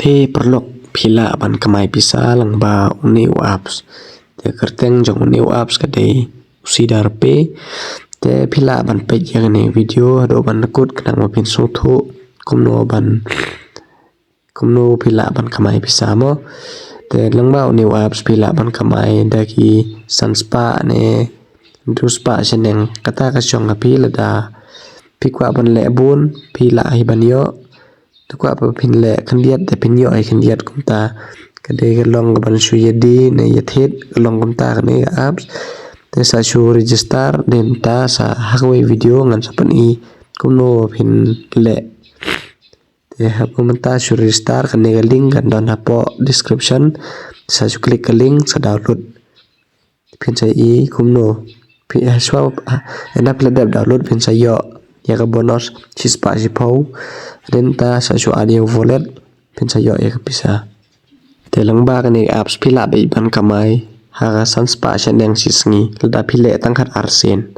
Te perlok pila ban kamay pisa lang ba uniu apps. Te kerteng jong uniu apps kadai usidar pe. Te pila ban pej yang ni video do ban nakut kenang mapin suthu kumno pila ban kamay pisa mo. Te lang ba uniu apps pila ban kamay daki sanspa ne duspa seneng kata kasyong api lada pikwa ban lebun pila hiban yo. Tukwa pa pinle kandiat te pinyo ay kandiat kumta kadai kalong ban suyadi ne yathet kalong kumta kane apps te sa su register den ta sa hakwe video ngan sapan I kumno pin le te hakumanta su register kane ka link kan don hapo description sa su klik ka link sa download pin sa I kumno pin swap ena pledap download pin sa yo ya ka bonus sispa sipau renta sa su audio wallet pin sa yo ya ka pisa telang ba kani apps pila be ban kamay ha sanspa seneng sisngi lada pile tangkat arsen